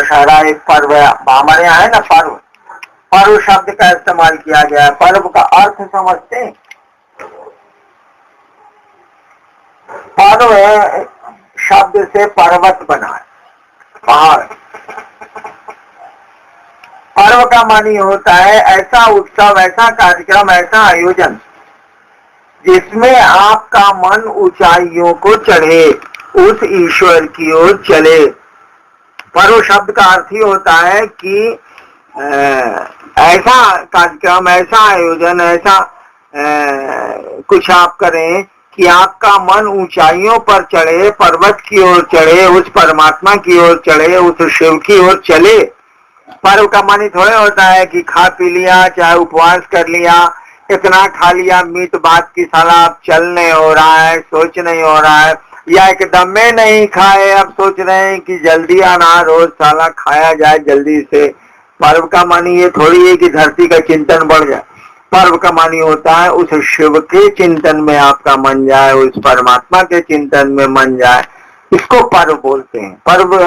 दशहरा एक पर्व है, हमारे यहाँ है ना पर्व, पर्व शब्द का इस्तेमाल किया गया है। पर्व का अर्थ समझते हैं? पर्व शब्द से पर्वत बना है, पहाड़। पर्व का मानी होता है ऐसा उत्सव, ऐसा कार्यक्रम, ऐसा आयोजन जिसमें आपका मन ऊंचाइयों को चढ़े, उस ईश्वर की ओर चले। पर्व शब्द का अर्थ ही होता है कि ऐसा कार्यक्रम, ऐसा आयोजन, ऐसा कुछ आप करें कि आपका मन ऊंचाइयों पर चढ़े, पर्वत की ओर चढ़े, उस परमात्मा की ओर चढ़े, उस शिव की ओर चले। पर्व का मानी थोड़े होता है कि खा पी लिया, चाहे उपवास कर लिया, इतना खा लिया मीट बात की साला अब चल नहीं हो रहा है, सोच नहीं हो रहा है, या एकदम में नहीं खाए अब सोच रहे हैं कि जल्दी आना, रोज साला खाया जाए जल्दी से। पर्व का मानी ये थोड़ी है कि धरती का चिंतन बढ़ जाए। पर्व का मानी होता है उस शिव के चिंतन में आपका मन जाए, उस परमात्मा के चिंतन में मन जाए, इसको पर्व बोलते हैं। पर्व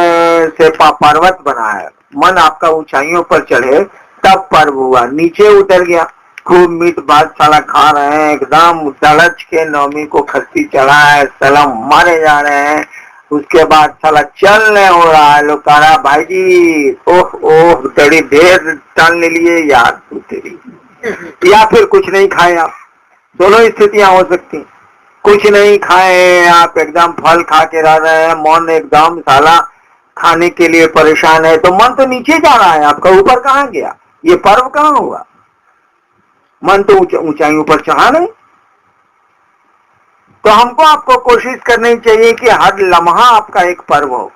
से पर्वत बना है, मन आपका ऊंचाइयों पर चढ़े तब पर्व हुआ। नीचे उतर गया, खूब मीट भात साला खा रहे हैं, एकदम तड़च के नवमी को खस्सी चढ़ा है, सलम मारे जा रहे हैं, उसके बाद साला चल नहीं हो रहा है, लोग कह रहा भाई जी ओह ओह बड़ी देर टाल ले लिए यार तू तेरी, या फिर कुछ नहीं खाए आप। दोनों स्थितियां हो सकती, कुछ नहीं खाए आप, एकदम फल खा के रह रहे हैं, मन एकदम साला खाने के लिए परेशान है, तो मन तो नीचे जा रहा है आपका, ऊपर कहाँ गया? ये पर्व कहाँ हुआ? मन तो ऊंचाइयों पर चढ़ा नहीं। तो हमको आपको कोशिश करनी चाहिए कि हर लम्हा आपका एक पर्व हो,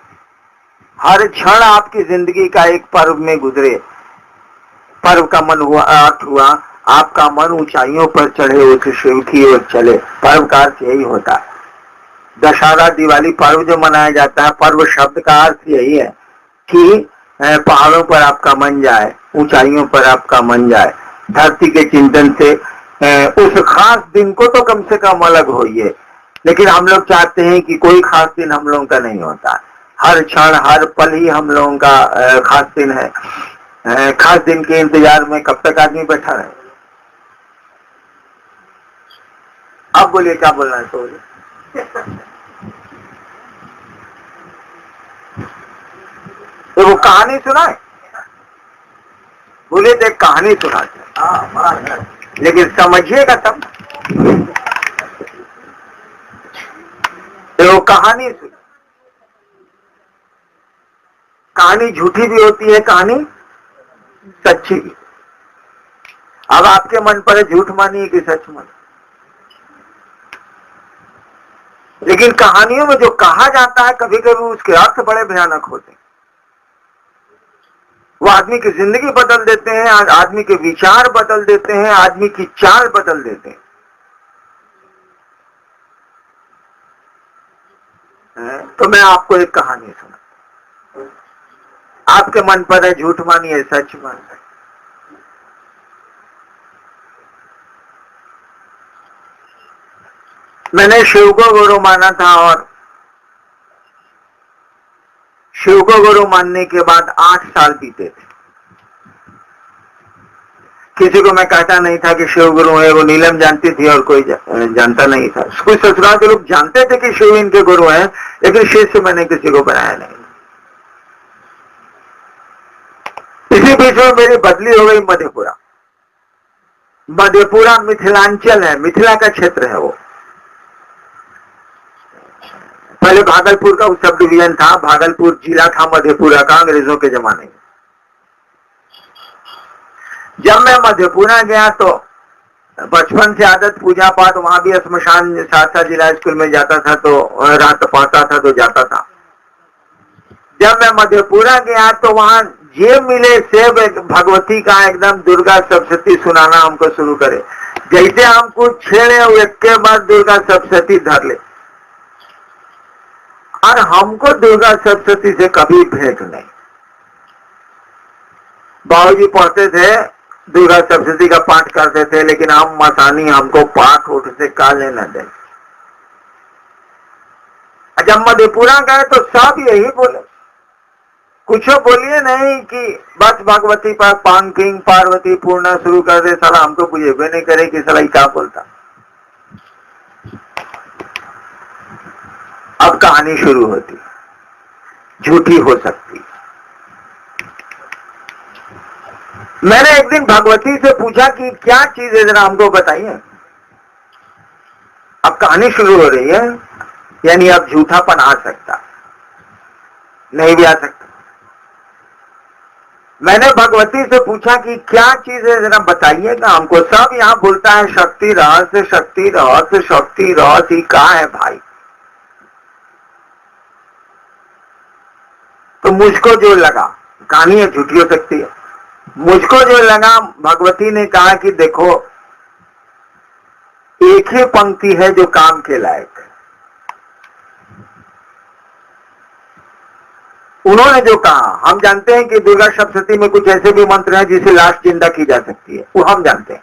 हर क्षण आपकी जिंदगी का एक पर्व में गुजरे। पर्व का मन हुआ, अर्थ हुआ आपका मन ऊंचाइयों पर चढ़े, उस शिव की ओर चले। पर्व का अर्थ यही होता है। दशहरा दिवाली पर्व जो मनाया जाता है, पर्व शब्द का अर्थ यही है कि पहाड़ों पर आपका मन जाए, ऊंचाइयों पर आपका मन जाए, धरती के चिंतन से उस खास दिन को तो कम से कम अलग होइए। लेकिन हम लोग चाहते हैं कि कोई खास दिन हम लोगों का नहीं होता, हर क्षण हर पल ही हम लोगों का खास दिन है। खास दिन के इंतजार में कब तक आदमी बैठा रहे? अब बोलिए क्या बोलना है? तो वो कहानी सुनाए, बोले तो एक कहानी सुनाते, लेकिन समझिएगा तब। तो वो कहानी सुन, कहानी झूठी भी होती है, कहानी सच्ची भी। अब आपके मन पर झूठ मानिए कि सच मानिए, लेकिन कहानियों में जो कहा जाता है कभी कभी उसके अर्थ बड़े भयानक होते हैं। वो आदमी की जिंदगी बदल देते हैं, आदमी के विचार बदल देते हैं, आदमी की चाल बदल देते हैं। तो मैं आपको एक कहानी सुना, आपके मन पर है झूठ मानिए सच मानिए। मैंने शिव को गुरु माना था, और शिव को गुरु मानने के बाद 8 साल बीते थे। किसी को मैं कहता नहीं था कि शिव गुरु है, वो नीलम जानती थी और कोई जानता नहीं था। कुछ ससुराल के लोग जानते थे कि शिव इनके गुरु हैं, लेकिन शिष्य मैंने किसी को बनाया नहीं। इसी बीच में मेरी बदली हो गई मधेपुरा। मधेपुरा मिथिलांचल है, मिथिला का क्षेत्र है वो। पहले भागलपुर का सब डिवीजन था, भागलपुर जिला था मधेपुरा का अंग्रेजों के जमाने में। जब मैं मधेपुरा गया तो बचपन से आदत पूजा पाठ, वहां भी श्मशान सहरसा जिला स्कूल में जाता था, तो रात पढ़ता था तो जाता था। जब मैं मधेपुरा गया तो वहां जे मिले से भगवती का एकदम दुर्गा सप्तशती सुनाना हमको शुरू करे। जैसे हमको छेड़े एक के बाद दुर्गा सप्तशती धर ले, और हमको दुर्गा सप्तशती से कभी भेंट नहीं। बाबूजी पढ़ते थे, दुर्गा सप्तशती का पाठ करते थे, लेकिन हम मसानी हमको पाठ उठ से का लेना दे। जब मधेपुरा गए तो सब यही बोले, कुछ बोलिए नहीं कि बस भगवती पर पांकिंग पार्वती पूर्ण शुरू कर दे, साला हमको बुझे भी नहीं करे कि साला क्या बोलता। अब कहानी शुरू होती, झूठी हो सकती। मैंने एक दिन भगवती से पूछा कि क्या चीज है, जरा हमको बताइए। अब कहानी शुरू हो रही है, यानी अब झूठापन आ सकता, नहीं भी आ सकता। मैंने भगवती से पूछा कि क्या चीज है, जरा बताइएगा हमको। सब यहाँ बोलता है शक्ति रहस्य, शक्ति रहस्य, शक्ति रहस्य। कहाँ है भाई? तो मुझको जो लगा, कहानी है झूठी हो सकती है, मुझको जो लगा, भगवती ने कहा कि देखो एक ही पंक्ति है जो काम के लायक। उन्होंने जो कहा, हम जानते हैं कि दुर्गा सप्तशती में कुछ ऐसे भी मंत्र हैं जिसे लाश जिंदा की जा सकती है, वो हम जानते हैं,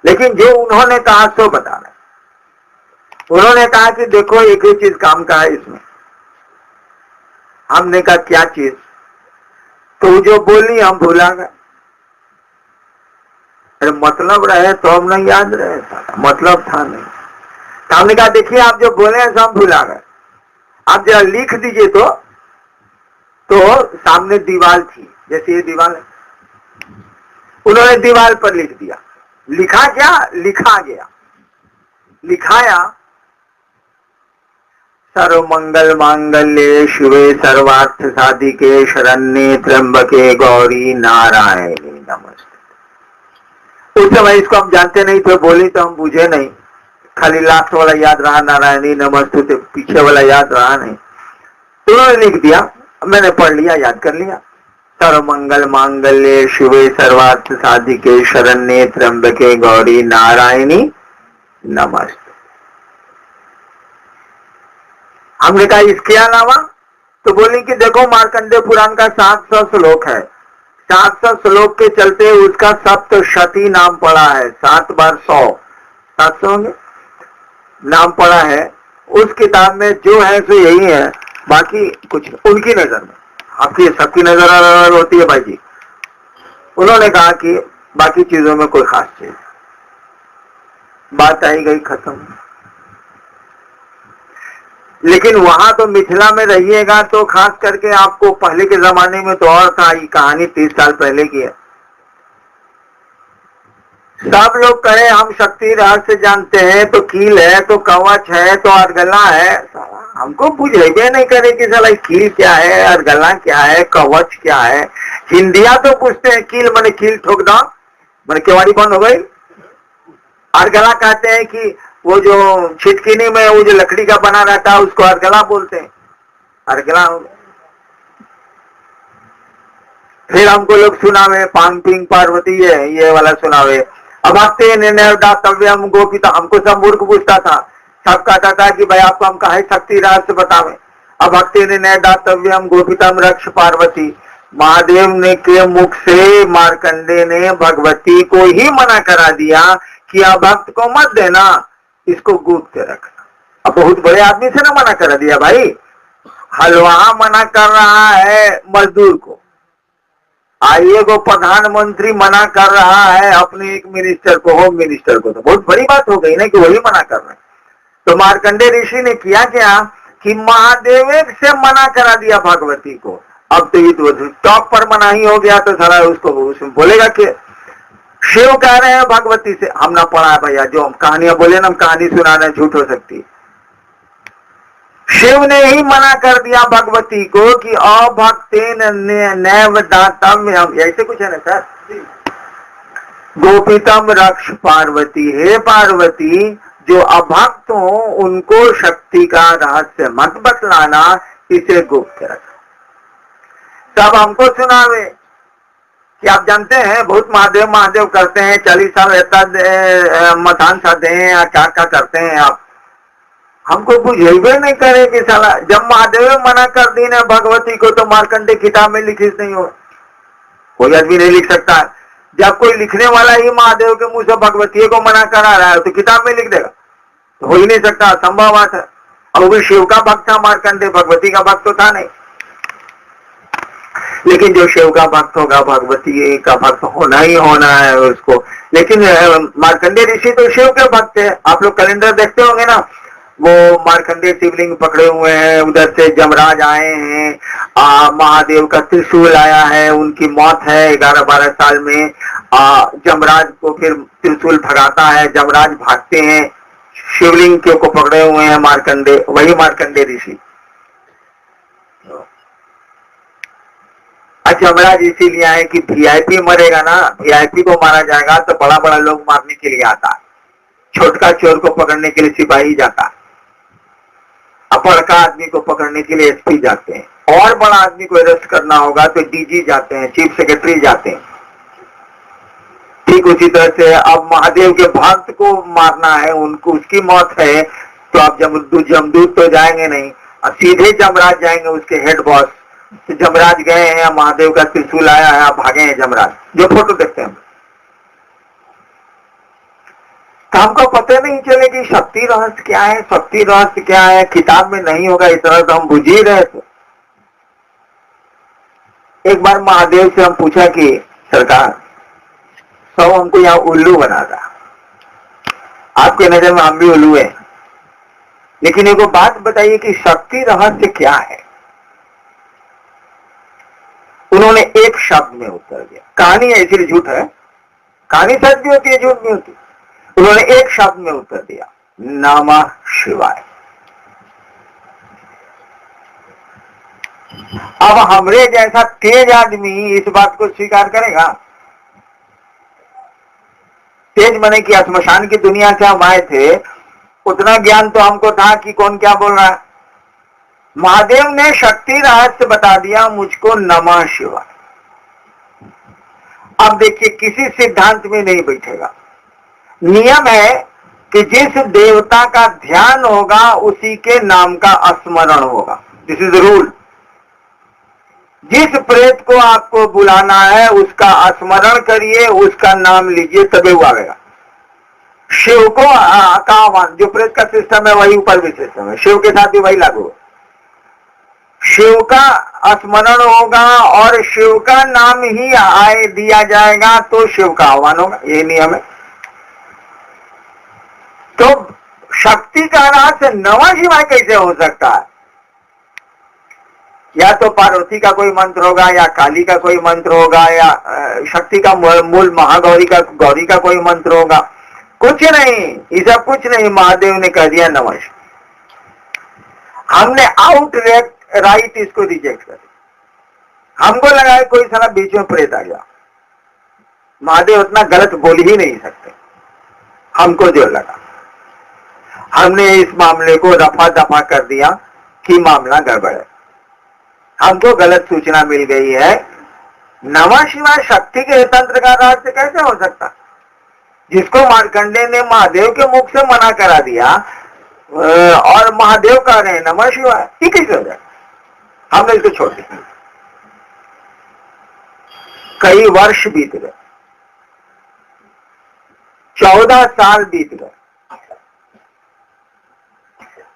लेकिन जो उन्होंने कहा सो बता रहे। उन्होंने कहा कि देखो एक ही चीज काम का है इसमें। हमने कहा क्या चीज? तो जो बोली हम भुला गए। अरे मतलब रहे तो हम नहीं याद रहे, मतलब था नहीं। तो हमने कहा देखिए आप जो बोले हैं सब भुला गए, आप जरा लिख दीजिए। तो सामने दीवार थी, जैसे ये दीवार है, उन्होंने दीवार पर लिख दिया। लिखा क्या? लिखा गया, लिखाया सर्व मंगल मांगल्ये शिवे सर्वार्थ साधिके शरण्ये त्र्यंबके गौरी नारायणी नमस्ते। उस समय इसको हम जानते नहीं थे, बोली तो हम बुझे नहीं, खाली लास्ट वाला याद रहा, नारायणी नमस्ते, पीछे वाला याद रहा नहीं। तो उन्होंने लिख दिया, मैंने पढ़ लिया, याद कर लिया। सर्व मंगल मांगल्ये शिवे सर्वार्थ साधिके शरण्ये त्र्यंबके गौरी नारायणी नमस्ते। हमने कहा इसके अलावा? तो बोली कि देखो मार्कंडेय पुराण का 700 श्लोक है, 700 श्लोक के चलते उसका सप्तशती नाम पड़ा है। 7 बार 100, 700 होंगे नाम पड़ा है। उस किताब में जो है सो यही है, बाकी कुछ उनकी नजर में। आपकी सबकी नजर अलग होती है भाई जी। उन्होंने कहा कि बाकी चीजों में कोई खास चीज, बात आई गई, खत्म। लेकिन वहां तो मिथिला में रहिएगा तो खास करके आपको, पहले के जमाने में तो और था, ये कहानी 30 साल पहले की है। सब लोग कहे हम शक्ति रहस्य जानते हैं, तो कील है, तो कवच है, तो अर्गला है। हमको बुझेबे नहीं करे कि साला कील क्या है, अर्गला क्या है, कवच क्या है। हिंदिया तो पूछते हैं कील माने कील ठोक दो, माने केवाड़ी बंद हो गई। अर्गला कहते हैं कि वो जो छिटकिनी में वो जो लकड़ी का बना रहता है उसको अर्गला बोलते हैं, अर्गला हो गया। फिर हमको लोग सुनावे पांपिंग पार्वती है, ये वाला सुनावे। अब भक्ति निर्णयम गोपिता, हमको सब मूर्ख पूछता था, सब कहता था कि भाई आपको हम कहे शक्ति रहस्य बतावे। अब भक्ति निर्णयम गोपितम रक्ष पार्वती, महादेव ने के मुख से मार्कंडे ने भगवती को ही मना करा दिया कि आप भक्त को मत देना, इसको गुप्त रखना। अब बहुत बड़े आदमी से ना मना कर दिया भाई, हलवा मना कर रहा है मजदूर को, आइए को प्रधानमंत्री मना कर रहा है अपने एक मिनिस्टर को, होम मिनिस्टर को, तो बहुत बड़ी बात हो गई ना कि वही मना कर रहे हैं। तो मार्कंडे ऋषि ने किया क्या कि महादेव से मना करा दिया भगवती को। अब तो ये टॉप पर मना ही हो गया, तो सारा उसको उसमें बोलेगा कि शिव कह रहे हैं भगवती से, हम ना पढ़ा है भैया, जो हम कहानियां बोले ना, हम कहानी सुना रहे, झूठ हो सकती है। शिव ने ही मना कर दिया भगवती को कि अभक्तेन नैव दातव्यम, ऐसे कुछ है ना सर, गोपितम रक्ष पार्वती, हे पार्वती जो अभक्त हो उनको शक्ति का रहस्य मत बतलाना, इसे गुप्त रखना। तब हमको सुनावे कि आप जानते हैं बहुत महादेव महादेव करते हैं, 40 साल रहता मतान साधे हैं या क्या क्या करते हैं आप, हमको बुझेबे नहीं करे कि साला जब महादेव मना कर दी ना भगवती को, तो मार्कंडे किताब में लिखी नहीं हो, कोई आदमी नहीं लिख सकता। जब कोई लिखने वाला ही महादेव के मुंह से भगवती को मना करा रहा है तो किताब में लिख देगा, तो हो ही नहीं सकता, असंभव बात है। और वो भी शिव का भक्त था मार्कंडे, भगवती का भक्त तो था नहीं। लेकिन जो शिव का भक्त होगा, भगवती का भक्त होना ही होना है उसको। लेकिन मार्कंडेय ऋषि तो शिव के भक्त है। आप लोग कैलेंडर देखते होंगे ना, वो मार्कंडेय शिवलिंग पकड़े हुए हैं, उधर से जमराज आए हैं, महादेव का त्रिशूल आया है, उनकी मौत है 11-12 साल में। जमराज को फिर त्रिशूल भगाता है, जमराज भागते हैं, शिवलिंग को पकड़े हुए हैं मार्कंडेय, वही मार्कंडेय ऋषि। जमराज इसीलिए आए कि वीआईपी मरेगा ना, वीआईपी को मारा जाएगा तो बड़ा बड़ा लोग मारने के लिए आता है, छोटका चोर को पकड़ने के लिए सिपाही जाता है, बड़का आदमी को पकड़ने के लिए एसपी जाते हैं, और बड़ा आदमी को अरेस्ट करना होगा तो डीजी जाते हैं, चीफ सेक्रेटरी जाते हैं। ठीक उसी तरह से अब महादेव के भक्त को मारना है, उनको उसकी मौत है, तो अब जमदूत तो जाएंगे नहीं, अब सीधे जमराज जाएंगे, उसके हेड बॉस। तो जमराज गए हैं, महादेव का त्रिशूल आया है, भागे हैं जमराज, जो फोटो देखते हैं। तो हमको पता नहीं चले कि शक्ति रहस्य क्या है, शक्ति रहस्य क्या है, किताब में नहीं होगा इतना तो हम बुझ ही रहे थे। एक बार महादेव से हम पूछा कि सरकार, सब हमको यहाँ उल्लू बना था, आपके नजर में हम भी उल्लू है, लेकिन एक बात बताइए कि शक्ति रहस्य क्या है। उन्होंने एक शब्द में उत्तर दिया, कहानी है इसलिए झूठ है, कहानी सच भी होती है, झूठ भी होती है। उन्होंने एक शब्द में उत्तर दिया, नमः शिवाय। अब हमरे जैसा तेज आदमी इस बात को स्वीकार करेगा? तेज मने कि श्मशान की दुनिया से हम आए थे, उतना ज्ञान तो हमको था कि कौन क्या बोल रहा है। महादेव ने शक्ति रहस्य बता दिया मुझको, नमः शिवाय। अब देखिए, किसी सिद्धांत में नहीं बैठेगा। नियम है कि जिस देवता का ध्यान होगा उसी के नाम का स्मरण होगा, दिस इज रूल। जिस प्रेत को आपको बुलाना है उसका स्मरण करिए, उसका नाम लीजिए, तबे वो आएगा। शिव को का जो प्रेत का सिस्टम है वही ऊपर भी सिस्टम है, शिव के साथ भी वही लागू है। शिव का स्मरण होगा और शिव का नाम ही आए दिया जाएगा तो शिव का आह्वान होगा, ये नियम है। तो शक्ति का रहस्य नमः शिवाय कैसे हो सकता है? या तो पार्वती का कोई मंत्र होगा, या काली का कोई मंत्र होगा, या शक्ति का मूल महागौरी का, गौरी का कोई मंत्र होगा। कुछ नहीं, ये सब कुछ नहीं, महादेव ने कह दिया नमः। हमने आउट राइट इसको रिजेक्ट कर दिया। हमको लगा है कोई सारा बीच में प्रेत आ गया, महादेव उतना गलत बोल ही नहीं सकते। हमको जो लगा, हमने इस मामले को रफा दफा कर दिया कि मामला गड़बड़ है, हमको गलत सूचना मिल गई है। नमः शिवाय शक्ति के तंत्र का रहस्य कैसे हो सकता, जिसको मार्कंडेय ने महादेव के मुख से मना करा दिया और महादेव कह रहे हैं नमः शिवाय, ये कैसे हो जाए? हमने इसको छोड़ दिया। कई वर्ष बीत गए, 14 साल बीत गए।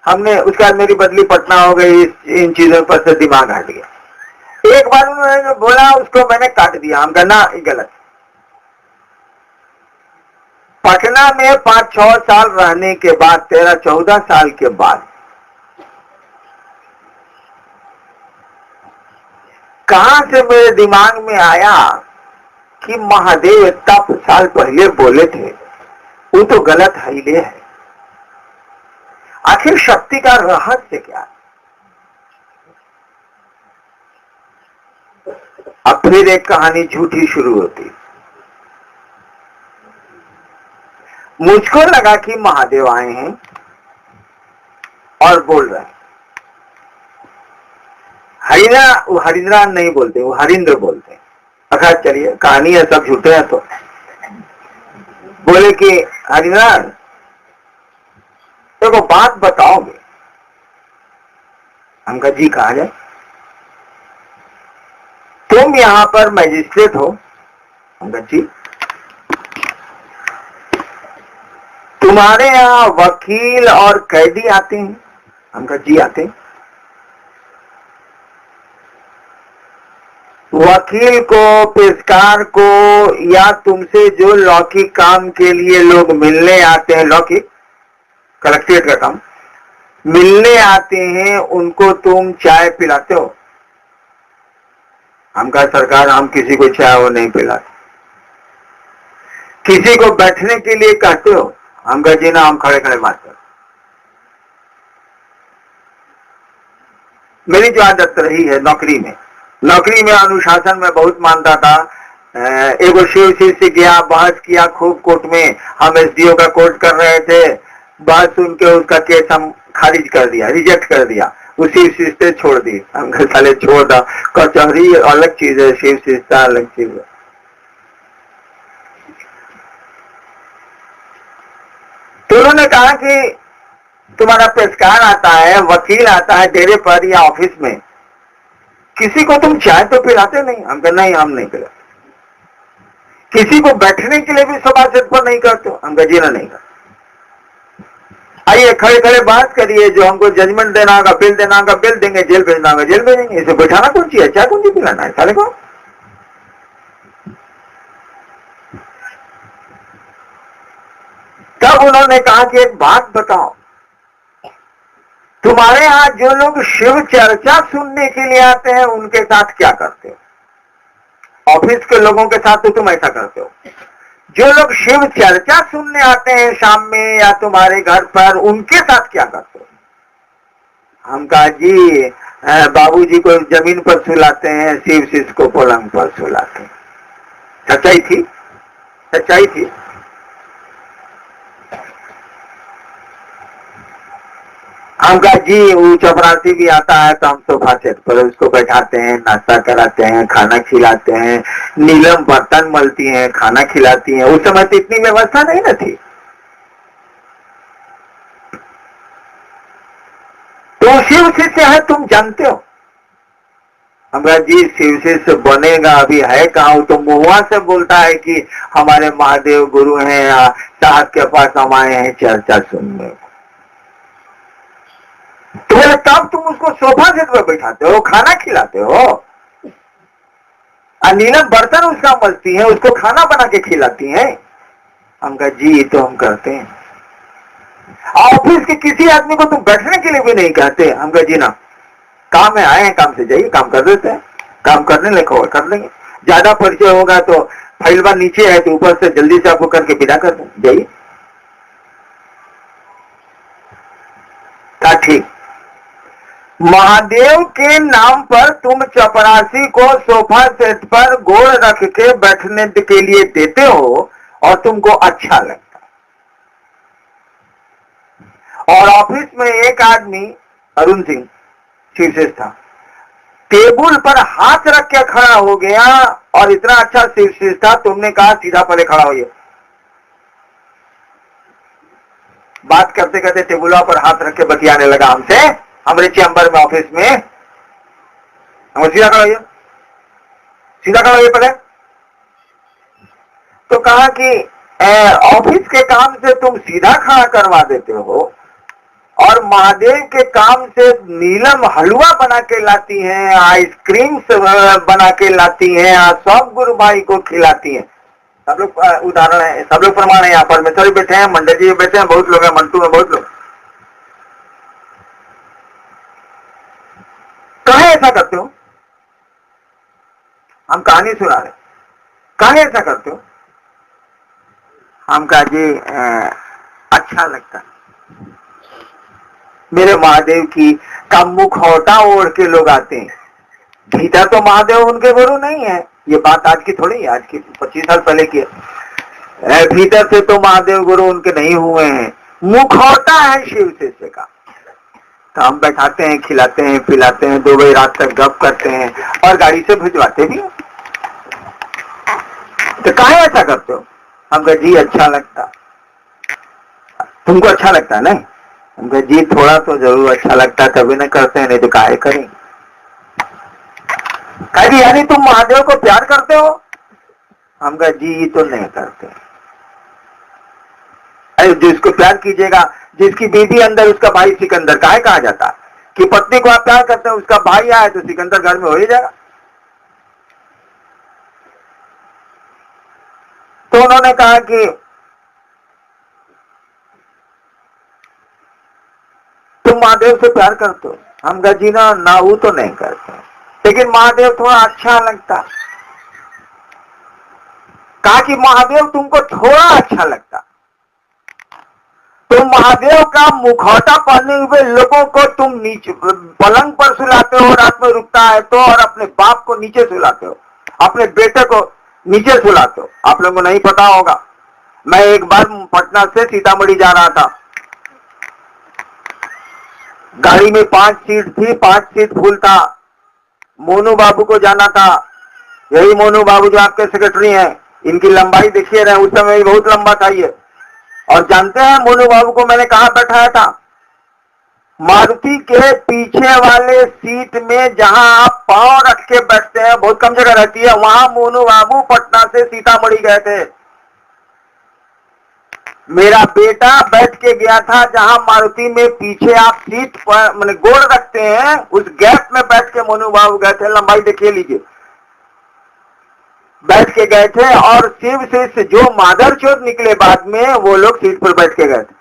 हमने उसके बाद मेरी बदली पटना हो गई, इन चीजों पर से दिमाग हट गया। एक बार उन्होंने बोला, उसको मैंने काट दिया। हम कहना ये गलत। पटना में 5-6 साल रहने के बाद, 13-14 साल के बाद, कहां से मेरे दिमाग में आया कि महादेव इतना साल पहले बोले थे, वो तो गलत है। आखिर शक्ति का रहस्य क्या है? अब फिर एक कहानी झूठी शुरू होती। मुझको लगा कि महादेव आए हैं और बोल रहे हैं। वो हरिंद्रा नहीं बोलते, वो हरिंद्र बोलते हैं। अच्छा चलिए, कहानी है, सब झूठे हैं। तो बोले कि हरिंद्रा तो बात बताओगे? हम कहा जी, कहा जाए? तुम यहां पर मैजिस्ट्रेट हो? हम कहा जी। तुम्हारे यहां वकील और कैदी आते हैं? हम कहा जी आते हैं। वकील को, पेशकार को, या तुमसे जो लौकिक काम के लिए लोग मिलने आते हैं, लौकिक कलेक्ट्रेट का काम मिलने आते हैं, उनको तुम चाय पिलाते हो? हम कहा सरकार हम किसी को चाय वो नहीं पिलाते। किसी को बैठने के लिए कहते हो? हम कहा जी ना, हम खड़े खड़े बात कर। मेरी जो आदत रही है नौकरी में अनुशासन में बहुत मानता था। एगो शिव से गया, बहस किया खूब कोर्ट में। हम एसडीओ का कोर्ट कर रहे थे, बात सुन के उसका केस हम खारिज कर दिया, रिजेक्ट कर दिया, उसी शिव से छोड़ दी। हम साले छोड़ दा, कचहरी अलग चीज है, शिव शिष्टा अलग चीज है। तो उन्होंने कहा कि तुम्हारा पेशकार आता है, वकील आता है डेरे पर या ऑफिस में, किसी को तुम चाय तो पिलाते नहीं? हम कहा नहीं, हम नहीं पिलाते। किसी को बैठने के लिए भी सभा सेट पर नहीं करते? हम कहा जी ना, नहीं करते। आइए खड़े खड़े बात करिए, जो हमको जजमेंट देना होगा, बिल देना होगा, बिल देंगे, जेल भेजना होगा, जेल भेजेंगे। इसे बैठाना कौन चाहिए, चाय कौन सी पिलाना है साले को? तब उन्होंने कहा कि एक बात बताओ, तुम्हारे यहां जो लोग शिव चर्चा सुनने के लिए आते हैं उनके साथ क्या करते हो? ऑफिस के लोगों के साथ तो तुम ऐसा करते हो। जो लोग शिव चर्चा सुनने आते हैं शाम में या तुम्हारे घर पर, उनके साथ क्या करते हो? हम कहा जी बाबूजी को जमीन पर सुलाते हैं, शिव शिष्य को पलंग पर सुलाते हैं। सच्चाई थी, सच्चाई थी। हम कहा जी वो चपरासी भी आता है तो हम सोफा सेट पर उसको बैठाते हैं, नाश्ता कराते हैं, खाना खिलाते हैं, नीलम बर्तन मलती हैं, खाना खिलाती हैं। उस समय तो इतनी व्यवस्था नहीं न थी। तो शिव शिष्य है तुम जानते हो? हम कहा जी शिव शिष्य बनेगा अभी है कहा, तो मुहुआ से बोलता है कि हमारे महादेव गुरु हैं, साहब के पास हम आए हैं चर्चा सुनने। तो तब तुम उसको सोफा सेट पर बैठाते हो, खाना खिलाते हो, नीलम बर्तन उसका मलती है, उसको खाना बना के खिलाती हैं। हम कहा जी ये तो हम करते हैं। ऑफिस के किसी आदमी को तुम बैठने के लिए भी नहीं कहते? हम कहा जी ना, काम में आए हैं, काम से जाइए, काम कर देते हैं, काम करने लिखो कर देंगे। ज्यादा परिचय होगा तो फाइल बार नीचे है तो ऊपर से जल्दी से आपको करके विदा कर दें, जाइए। ठीक, महादेव के नाम पर तुम चपरासी को सोफा सेट पर गोड़ रख के बैठने के लिए देते हो और तुमको अच्छा लगता है। और ऑफिस में एक आदमी अरुण सिंह चीफ सेक्रेटरी था, टेबल पर हाथ रख के खड़ा हो गया और इतना अच्छा चीफ सेक्रेटरी था, तुमने कहा सीधा पहले खड़ा होइए। बात करते करते टेबलों पर हाथ रख के बतियाने लगा हमसे, हमारे चैम्बर में ऑफिस में। हम सीधा खड़ा होइए, सीधा खड़ा होइए पहले। तो कहा कि ऑफिस के काम से तुम सीधा खड़ा करवा देते हो और महादेव के काम से नीलम हलवा बना के लाती हैं, आइसक्रीम बना के लाती हैं, सब गुरु भाई को खिलाती हैं। सब लोग उदाहरण है, सब लोग प्रमाण है। यहाँ पर परमेश्वर बैठे हैं, मंडल जी बैठे हैं, बहुत लोग हैं, मंटू में बहुत लोग। कहे ऐसा करते हो? हम कहानी सुना रहे, कहे ऐसा करते हो? हम कहा जी अच्छा लगता है। मेरे महादेव की का मुखौटा ओढ़ के लोग आते हैं, भीतर तो महादेव उनके गुरु नहीं है। ये बात आज की थोड़ी है, आज की 25 साल पहले की है। भीतर से तो महादेव गुरु उनके नहीं हुए हैं, मुखौटा है शिव शिष्य का। तो हम बैठाते हैं, खिलाते हैं, पिलाते हैं, 2 बजे रात तक गप करते हैं और गाड़ी से भिजवाते भी हैं। तो काहे ऐसा करते हो? हम कहा जी अच्छा लगता। तुमको अच्छा लगता है? नहीं। हम कहा जी थोड़ा तो जरूर अच्छा लगता है, तभी न करते हैं, नहीं तो काहे करें। कहा जी यानी तुम महादेव को प्यार करते हो? हम कहा जी तो नहीं करते। अरे जिसको प्यार कीजिएगा, जिसकी बीवी अंदर उसका भाई सिकंदर, काहे कहा जाता है कि पत्नी को आप प्यार करते हैं, उसका भाई आए तो सिकंदर घर में हो ही जाएगा। तो उन्होंने कहा कि तुम महादेव से प्यार करते हो? हम कहा जी ना वो तो नहीं करते, लेकिन महादेव थोड़ा अच्छा लगता। कहा कि महादेव तुमको थोड़ा अच्छा लगता, तो महादेव का मुखौटा पहने हुए लोगों को तुम नीचे पलंग पर सुलाते हो, रात में रुकता है तो, और अपने बाप को नीचे सुलाते हो, अपने बेटे को नीचे सुलाते हो। आप लोगों को नहीं पता होगा, मैं एक बार पटना से सीतामढ़ी जा रहा था, गाड़ी में 5 सीट थी, 5 सीट फुल था। मोनू बाबू को जाना था, यही मोनू बाबू जो आपके सेक्रेटरी हैं, इनकी लंबाई देखिए रहे, उस समय बहुत लंबा था ये। और जानते हैं मोनू बाबू को मैंने कहा बैठाया था? मारुति के पीछे वाले सीट में, जहां आप पांव रख के बैठते हैं, बहुत कम जगह रहती है, वहां मोनू बाबू पटना से सीतामढ़ी गए थे। मेरा बेटा बैठ के गया था जहां मारुति में पीछे आप सीट पर मैंने गोड़ रखते हैं, उस गैप में बैठ के मोनू बाबू गए थे। लंबाई देखिए लीजिए, बैठ के गए थे। और शिव से जो मादरचोद निकले बाद में, वो लोग सीट पर बैठ के गए थे।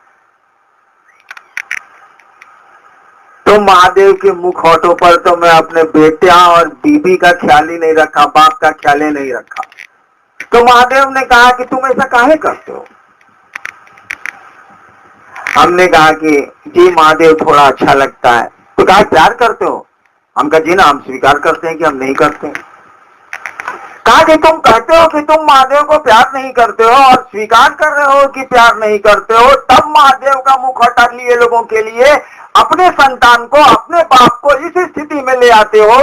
तो महादेव के मुखौटों पर तो मैं अपने बेटा और बीबी का ख्याल ही नहीं रखा, बाप का ख्याल ही नहीं रखा। तो महादेव ने कहा कि तुम ऐसा काहे करते हो? हमने कहा कि जी महादेव थोड़ा अच्छा लगता है। तो कहा प्यार करते हो? हम कहा जी ना, हम स्वीकार करते हैं कि हम नहीं करते। कहा कि तुम कहते हो कि तुम महादेव को प्यार नहीं करते हो और स्वीकार कर रहे हो कि प्यार नहीं करते हो, तब महादेव का मुखौटा लिए लोगों के लिए अपने संतान को, अपने बाप को इस स्थिति में ले आते हो।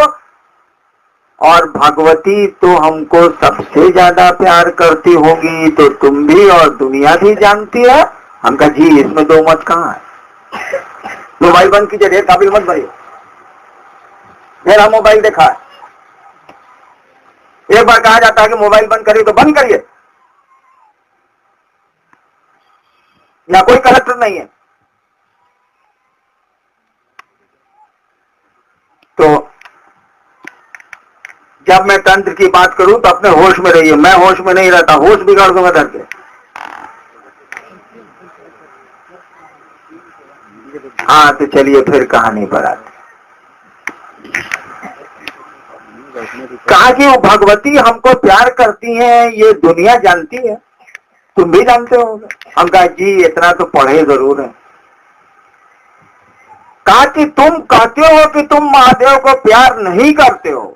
और भगवती तो हमको सबसे ज्यादा प्यार करती होगी, तो तुम भी और दुनिया भी जानती है। हम कहा जी इसमें दो मत कहां है? मोबाइल बंद कीजिए, ढेर काबिल मत भरिए, मेरा मोबाइल देखा है। एक बार कहा जाता है कि मोबाइल बंद करिए तो बंद करिए, या कोई कलेक्टर नहीं है। तो जब मैं तंत्र की बात करूं तो अपने होश में रहिए, मैं होश में नहीं रहता, होश बिगाड़ दूंगा डर के। हाँ तो चलिए फिर कहानी पर आते। कहा कि वो भगवती हमको प्यार करती हैं, ये दुनिया जानती है, तुम भी जानते हो। हम कहा जी इतना तो पढ़े जरूर है। कहा कि तुम कहते हो कि तुम महादेव को प्यार नहीं करते हो,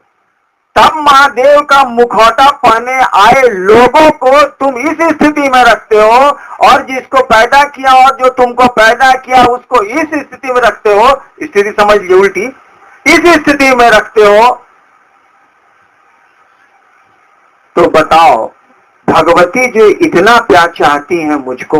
तब महादेव का मुखौटा पहने आए लोगों को तुम इस स्थिति में रखते हो, और जिसको पैदा किया और जो तुमको पैदा किया उसको इस स्थिति में रखते हो। स्थिति समझ लीजिए उल्टी, इस स्थिति में रखते हो। तो बताओ भगवती जो इतना प्यार चाहती है मुझको,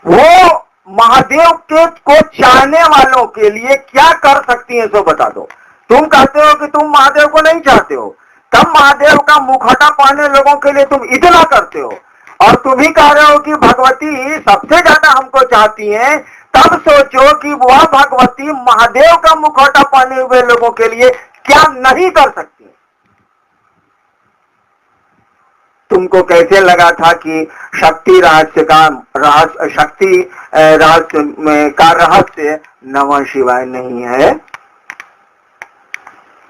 वो महादेव के को चाहने वालों के लिए क्या कर सकती है, सो बता दो। तुम कहते हो कि तुम महादेव को नहीं चाहते हो, तब महादेव का मुखौटा पहने लोगों के लिए तुम इतना करते हो, और तुम ही कह रहे हो कि भगवती सबसे ज्यादा हमको चाहती है। तब सोचो कि वह भगवती महादेव का मुखौटा पहने हुए लोगों के लिए क्या नहीं कर सकती। तुमको कैसे लगा था कि शक्ति रहस्य का रहस्य, शक्ति रहस्य का रहस्य नमः शिवाय नहीं है?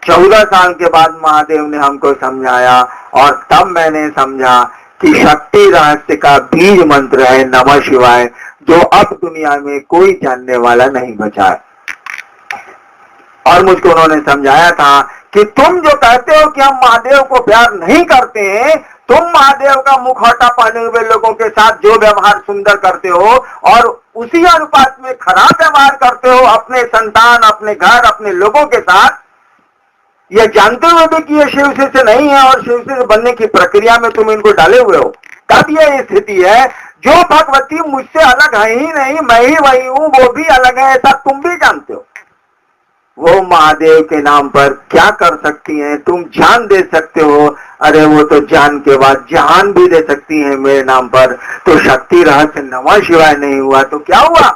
14 साल के बाद महादेव ने हमको समझाया, और तब मैंने समझा कि शक्ति रहस्य का बीज मंत्र है नमः शिवाय, जो अब दुनिया में कोई जानने वाला नहीं बचा है। और मुझको उन्होंने समझाया था कि तुम जो कहते हो कि हम महादेव को प्यार नहीं करते हैं, तुम महादेव का मुखौटा पहने हुए लोगों के साथ जो व्यवहार सुंदर करते हो, और उसी अनुपात में खराब व्यवहार करते हो अपने संतान, अपने घर, अपने लोगों के साथ, यह जानते हुए भी कि ये शिव से नहीं है और शिव से बनने की प्रक्रिया में तुम इनको डाले हुए हो। तब यह स्थिति है। जो भगवती मुझसे अलग है ही नहीं, मैं ही वही हूं, वो भी अलग है, ऐसा तुम भी जानते हो। वो महादेव के नाम पर क्या कर सकती हैं? तुम जान दे सकते हो, अरे वो तो जान के बाद जहान भी दे सकती हैं मेरे नाम पर। तो शक्ति रहस्य नमः शिवाय नहीं हुआ तो क्या हुआ?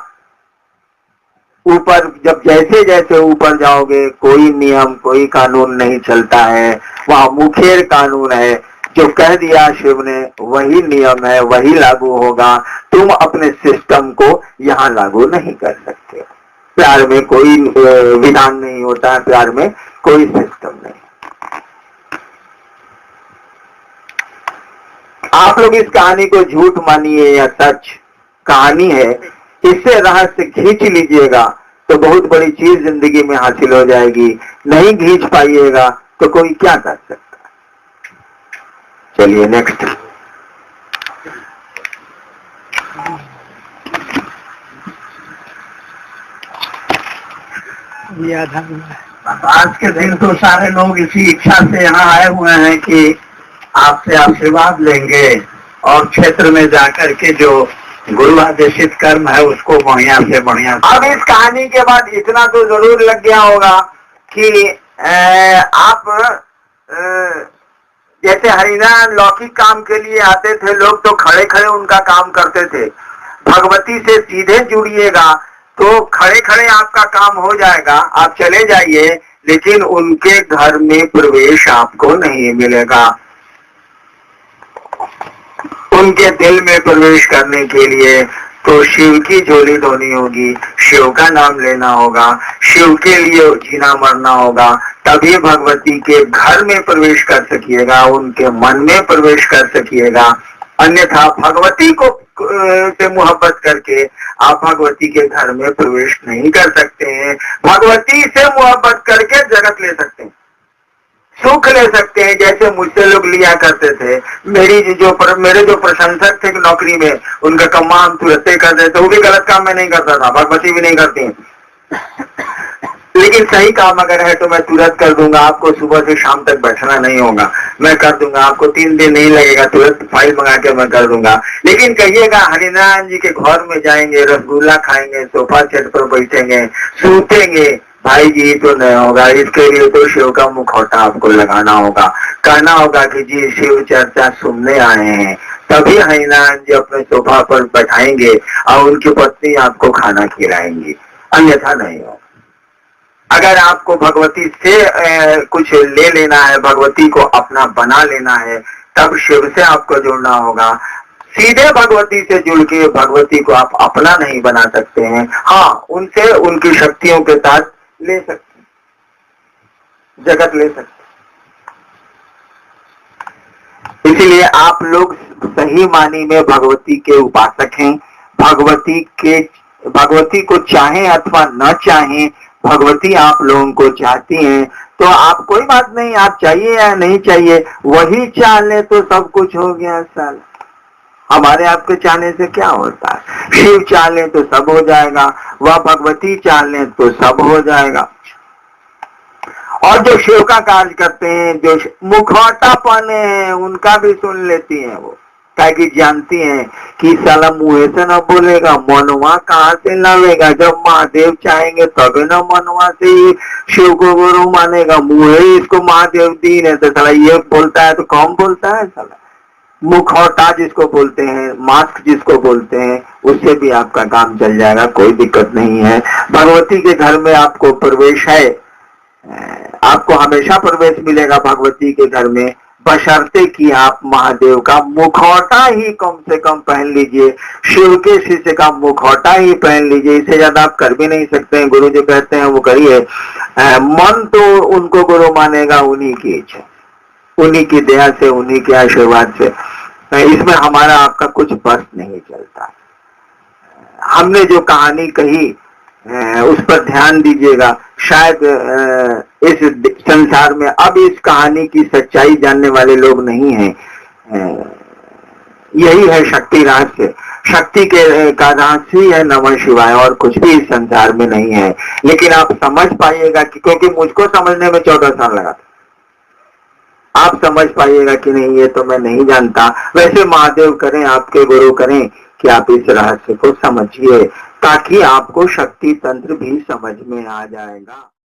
ऊपर जब जैसे जैसे ऊपर जाओगे, कोई नियम, कोई कानून नहीं चलता है, वहां मुखेर कानून है। जो कह दिया शिव ने वही नियम है, वही लागू होगा। तुम अपने सिस्टम को यहाँ लागू नहीं कर सकते। प्यार में कोई विधान नहीं होता है, प्यार में कोई सिस्टम नहीं। आप लोग इस कहानी को झूठ मानिए या सच कहानी है, इससे रहस्य खींच लीजिएगा तो बहुत बड़ी चीज जिंदगी में हासिल हो जाएगी। नहीं खींच पाइएगा तो कोई क्या कर सकता। चलिए नेक्स्ट। आज के दिन तो सारे लोग इसी इच्छा से यहाँ आए हुए हैं कि आपसे आशीर्वाद लेंगे और क्षेत्र में जाकर के जो गुरु आदेशित कर्म है उसको बढ़िया से बढ़िया। अब इस कहानी के बाद इतना तो जरूर लग गया होगा कि आप जैसे हरिनारायण लौकिक काम के लिए आते थे लोग तो खड़े खड़े उनका काम करते थे। भगवती से सीधे जुड़िएगा तो खड़े खड़े आपका काम हो जाएगा। आप चले जाइए, लेकिन उनके घर में प्रवेश आपको नहीं मिलेगा। उनके दिल में प्रवेश करने के लिए तो शिव की झोली धोनी होगी, शिव का नाम लेना होगा, शिव के लिए जीना मरना होगा, तभी भगवती के घर में प्रवेश कर सकिएगा, उनके मन में प्रवेश कर सकिएगा। अन्यथा भगवती को से मोहब्बत करके आप भगवती के घर में प्रवेश नहीं कर सकते हैं। भगवती से मोहब्बत करके जगत ले सकते हैं, सुख ले सकते हैं, जैसे मुझसे लोग लिया करते थे। मेरे जो प्रशंसक थे नौकरी में, उनका कम्मा हम तुरंत कर देते। वो भी गलत काम में नहीं करता था, भगवती भी नहीं करती, लेकिन सही काम अगर है तो मैं तुरंत कर दूंगा। आपको सुबह से शाम तक बैठना नहीं होगा, मैं कर दूंगा। आपको 3 दिन नहीं लगेगा, तुरंत फाइल मंगा के मैं कर दूंगा। लेकिन कहिएगा हरिनारायण जी के घर में जाएंगे, रसगुल्ला खाएंगे, सोफा सेट पर बैठेंगे, सूतेंगे, भाई जी तो नहीं होगा। इसके लिए तो शिव का मुखौटा आपको लगाना होगा, कहना होगा कि जी शिव चर्चा सुनने आए हैं, तभी हरिनारायण जी अपने सोफा पर बैठाएंगे और उनकी पत्नी आपको खाना खिलाएंगी, अन्यथा नहीं होगा। अगर आपको भगवती से कुछ ले लेना है, भगवती को अपना बना लेना है, तब शिव से आपको जुड़ना होगा। सीधे भगवती से जुड़ के भगवती को आप अपना नहीं बना सकते हैं। हाँ, उनसे उनकी शक्तियों के साथ ले सकते, जगत ले सकते। इसलिए आप लोग सही मानी में भगवती के उपासक हैं। भगवती को चाहें अथवा न चाहें, भगवती आप लोगों को चाहती हैं। तो आप कोई बात नहीं, आप चाहिए या नहीं चाहिए, वही चाह ले तो सब कुछ हो गया। साल हमारे आपके चाहने से क्या होता है? शिव चाह ले तो सब हो जाएगा, वह भगवती चाह ले तो सब हो जाएगा। और जो शिव का कार्य करते हैं, जो मुखौटा पहने हैं, उनका भी सुन लेती हैं वो, ताकि जानती हैं कि साला मुंह से न बोलेगा, मनवा कहाँ से लावेगा। जब महादेव चाहेंगे तभी न मनवा से ही शिव को गुरु मानेगा। मुंह ही इसको महादेव दीन है, तो साला ये बोलता है तो कौन बोलता है? साला मुखौटा जिसको बोलते हैं, मास्क जिसको बोलते हैं, उससे भी आपका काम चल जाएगा, कोई दिक्कत नहीं है। भगवती के घर में आपको प्रवेश है, आपको हमेशा प्रवेश मिलेगा भगवती के घर में, बशर्ते कि आप महादेव का मुखौटा ही कम से कम पहन लीजिए, शिव के शिष्य का मुखौटा ही पहन लीजिए। इससे ज्यादा आप कर भी नहीं सकते हैं। गुरु जो कहते हैं वो करिए। मन तो उनको गुरु मानेगा उन्हीं की इच्छा, उन्हीं की दया से, उन्हीं के आशीर्वाद से। इसमें हमारा आपका कुछ बस नहीं चलता। हमने जो कहानी कही उस पर ध्यान दीजिएगा। शायद इस संसार में अब इस कहानी की सच्चाई जानने वाले लोग नहीं हैं। यही है शक्ति रहस्य। शक्ति का रहस्य ही है नमः शिवाय, और कुछ भी इस संसार में नहीं है। लेकिन आप समझ पाइएगा कि, क्योंकि मुझको समझने में 14 साल लगा था, आप समझ पाइएगा कि नहीं ये तो मैं नहीं जानता। वैसे महादेव करें, आपके गुरु करें कि आप इस रहस्य को समझिए, ताकि आपको शक्ति तंत्र भी समझ में आ जाएगा।